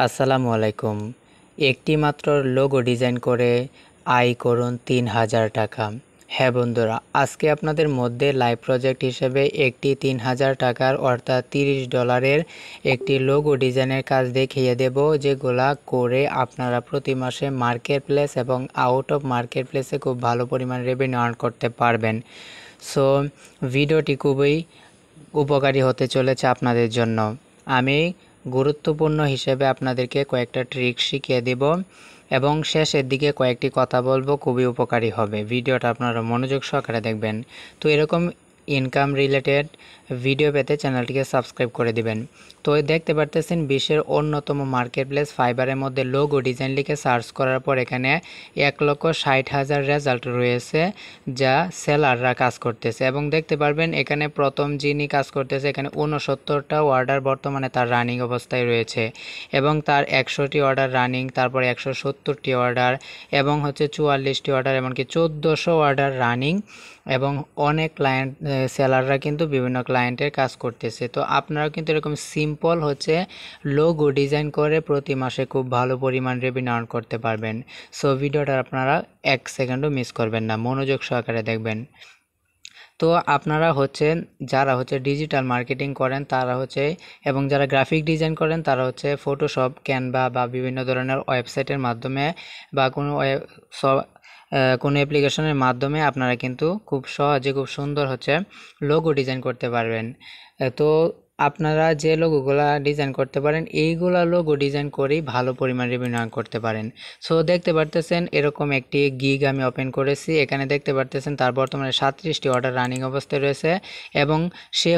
আসসালামু আলাইকুম। একটি মাত্র লোগো ডিজাইন করে আয় করুন ৩,০০০ টাকা। হ্যাঁ বন্ধুরা, আজকে আপনাদের মধ্যে লাইভ প্রজেক্ট হিসেবে একটি ৩,০০০ টাকার অর্থাৎ $30 একটি লোগো ডিজাইনের কাজ দেখিয়ে দেব, যেগুলা করে আপনারা প্রতি মাসে মার্কেট প্লেস এবং আউট অফ মার্কেট প্লেসে খুব ভালো পরিমাণ রেভিনিউ আর্ন করতে পারবেন। সো ভিডিওটি খুবই উপকারী হতে চলেছে আপনাদের জন্য। আমি গুরুত্বপূর্ণ হিসেবে আপনাদেরকে কয়েকটা ট্রিক শিখিয়ে দেব এবং শেষের দিকে কয়েকটি কথা বলবো, খুবই উপকারী হবে। ভিডিওটা আপনারা মনোযোগ সহকারে দেখবেন। তো এরকম ইনকাম রিলেটেড ভিডিও পেতে চ্যানেলটিকে সাবস্ক্রাইব করে দিবেন। তো দেখতে পারতেছেন বিশ্বের অন্যতম মার্কেট প্লেস ফাইবারের মধ্যে লোগো ডিজাইন লিখে সার্চ করার পর এখানে 1,60,000 রেজাল্ট রয়েছে, যা সেলাররা কাজ করতেছে। এবং দেখতে পারবেন এখানে প্রথম যিনি কাজ করতেছে, এখানে 69টা অর্ডার বর্তমানে তার রানিং অবস্থায় রয়েছে এবং তার 100টি অর্ডার রানিং, তারপর 170টি অর্ডার এবং 44টি অর্ডার, এমনকি 1400 অর্ডার রানিং এবং অনেক ক্লায়েন্ট সেলাররা কিন্তু বিভিন্ন ক্লায়েন্টের কাজ করতেছে। তো আপনারাও কিন্তু এরকম সিম্পল লোগো ডিজাইন করে প্রতি মাসে খুব ভালো পরিমাণ রেভিনিউ আর্ন করতে পারবেন। সো ভিডিওটা আপনারা 1 সেকেন্ডও মিস করবেন না, মনোযোগ সহকারে দেখবেন। তো আপনারা যারা ডিজিটাল মার্কেটিং করেন তারা এবং যারা গ্রাফিক ডিজাইন করেন তারা ফটোশপ, ক্যানভা বা বিভিন্ন ধরনের ওয়েবসাইটের মাধ্যমে বা কোনো অ্যাপ্লিকেশনের মাধ্যমে আপনারা কিন্তু খুব সহজে খুব সুন্দর লোগো ডিজাইন করতে পারবেন। তো আপনারা যে লোগোগুলা ডিজাইন করতে পারেন, এইগুলা লোগো ডিজাইন করেই ভালো পরিমাণ রেভিনিউ আর্ন করতে পারেন। সো দেখতে পারতেছেন এরকম একটি গিগ আমি ওপেন করেছি। এখানে দেখতে পারতেছেন তার বর্তমানে 37টি অর্ডার রানিং অবস্থায় রয়েছে এবং সে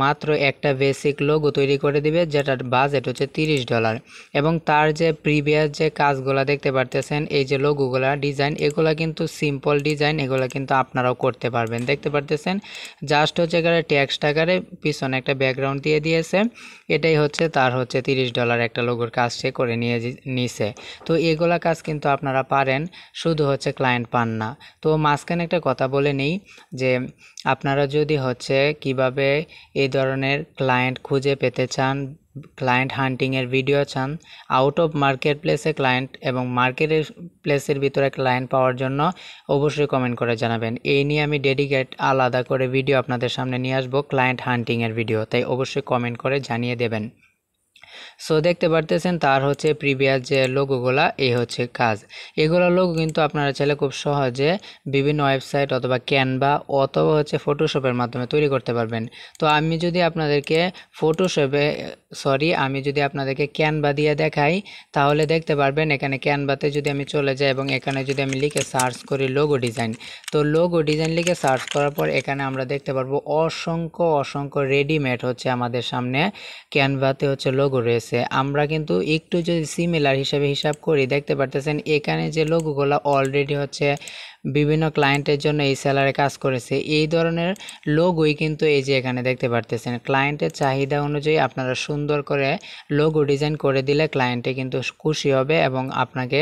মাত্র একটা বেসিক লোগো তৈরি করে দিবে, যেটার বাজেট $30 এবং তার যে প্রিভিয়াস যে কাজগুলা দেখতে পারতেছেন, এই যে লোগোগুলা ডিজাইন, এগুলা কিন্তু সিম্পল ডিজাইন, এগুলা কিন্তু আপনারাও করতে পারবেন। দেখতে পারতেছেন জাস্ট এখানে টেক্সট আকারে পিছনে একটা ব্যাকগ্রাউন্ড দিয়ে দিয়েছে, এটাই তার $30 একটা লোগোর কাজ সে করে নিছে। তো এগুলা কাজ কিন্তু আপনারা পারেন, শুধু ক্লায়েন্ট পান না। তো মাঝখানে একটা কথা বলে নেই যে আপনারা যদি কিভাবে এই ধরনের ক্লায়েন্ট খুঁজে পেতে চান, ক্লায়েন্ট হান্টিংয়ের ভিডিও চান, আউট অফ মার্কেট প্লেসে ক্লায়েন্ট এবং মার্কেটের প্লেসের ভিতরে ক্লায়েন্ট পাওয়ার জন্য অবশ্যই কমেন্ট করে জানাবেন। এই নিয়ে আমি ডেডিকেট আলাদা করে ভিডিও আপনাদের সামনে নিয়ে আসবো, ক্লায়েন্ট হান্টিংয়ের ভিডিও, তাই অবশ্যই কমেন্ট করে জানিয়ে দেবেন। সো দেখতে পারতেছেন তার প্রিভিয়াস যে লোগোগুলা, এই কাজ। এগুলো লোগো কিন্তু আপনারা চাইলে খুব সহজে বিভিন্ন ওয়েবসাইট অথবা ক্যানভা অথবা ফটোশপের মাধ্যমে তৈরি করতে পারবেন। তো আমি যদি আপনাদেরকে ক্যানভা দিয়ে দেখাই, তাহলে দেখতে পারবেন এখানে ক্যানভাতে যদি আমি চলে যাই এবং এখানে যদি আমি লিখে সার্চ করি লোগো ডিজাইন, তো লোগো ডিজাইন লিখে সার্চ করার পর এখানে আমরা দেখতে পারবো অসংখ্য রেডিমেড আমাদের সামনে ক্যানভাতে লোগো রয়েছে। আমরা কিন্তু একটু যদি সিমিলার হিসাব করি, দেখতে পারতেছেন এখানে যে লোগোগুলো অলরেডি বিভিন্ন ক্লায়েন্টের জন্য এই সেলারে কাজ করেছে, এই ধরনের লোগোই কিন্তু এই যে এখানে দেখতে পারতেছেন ক্লায়েন্টের চাহিদা অনুযায়ী আপনারা সুন্দর করে লোগো ডিজাইন করে দিলে ক্লায়েন্টে কিন্তু খুশি হবে এবং আপনাকে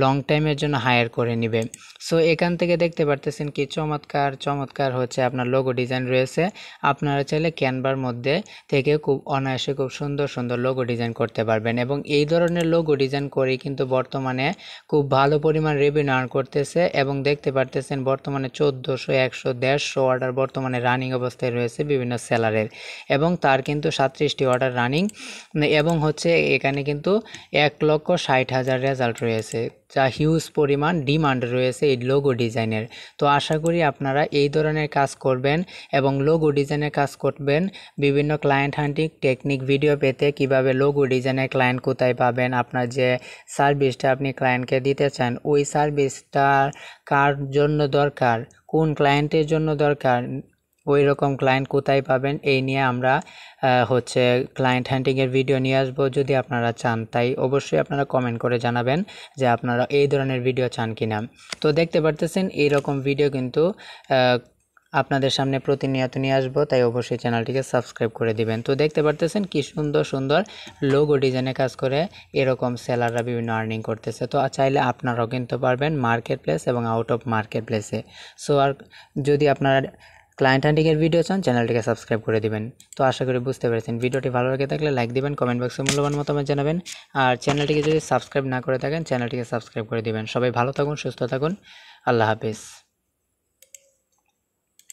লং টাইমের জন্য হায়ার করে নেবে। সো এখান থেকে দেখতে পারতেছেন কি চমৎকার আপনার লোগো ডিজাইন রয়েছে। আপনারা চাইলে ক্যানভার মধ্যে থেকে খুব অনায়াসে খুব সুন্দর লোগো ডিজাইন করতে পারবেন এবং এই ধরনের লোগো ডিজাইন করেই কিন্তু বর্তমানে খুব ভালো পরিমাণ রেভিনিউ আর্ন করতেছে। এবং দেখতে পারতেছেন বর্তমানে 1400, 100, 150 অর্ডার বর্তমানে রানিং অবস্থায় রয়েছে বিভিন্ন সেলারের এবং তার কিন্তু 37টি অর্ডার রানিং এবং এখানে কিন্তু 1,60,000 রেজাল্ট রয়েছে, যা হিউজ পরিমাণ ডিমান্ড রয়েছে এই লোগো ডিজাইনের। তো আশা করি আপনারা এই ধরনের কাজ করবেন এবং লোগো ডিজাইনের কাজ করবেন। বিভিন্ন ক্লায়েন্ট হান্টিং টেকনিক ভিডিও পেতে, কিভাবে লোগো ডিজাইনের ক্লায়েন্ট কোথায় পাবেন, আপনার যে সার্ভিসটা আপনি ক্লায়েন্টকে দিতে চান ওই সার্ভিসটা কার জন্য দরকার, কোন ক্লায়েন্টের জন্য দরকার, ওই রকম ক্লায়েন্ট কোথায় পাবেন, এই নিয়ে আমরা ক্লায়েন্ট হান্টিংয়ের ভিডিও নিয়ে আসবো যদি আপনারা চান। তাই অবশ্যই আপনারা কমেন্ট করে জানাবেন যে আপনারা এই ধরনের ভিডিও চান কিনা। তো দেখতে পারতেছেন এইরকম ভিডিও কিন্তু আপনাদের সামনে প্রতিনিয়ত নিয়ে আসবো, তাই অবশ্যই চ্যানেলটিকে সাবস্ক্রাইব করে দিবেন। তো দেখতে পারতেছেন কি সুন্দর লোগো ডিজাইনে কাজ করে এরকম সেলাররা বিভিন্ন আর্নিং করতেছে। তো চাইলে আপনারাও কিনতে পারবেন মার্কেট প্লেস এবং আউট অফ মার্কেট প্লেসে। সো আর যদি আপনারা ক্লায়েন্ট হান্টিংয়ের ভিডিও চান, চ্যানেলটিকে সাবস্ক্রাইব করে দিবেন। তো আশা করি বুঝতে পেরেছেন। ভিডিওটি ভালো লেগে থাকলে লাইক দিবেন, কমেন্ট বক্সে মূল্যবান মতামত জানাবেন, আর চ্যানেলটিকে যদি সাবস্ক্রাইব না করে থাকেন চ্যানেলটিকে সাবস্ক্রাইব করে দিবেন। সবাই ভালো থাকুন, সুস্থ থাকুন, আল্লাহ হাফেজ।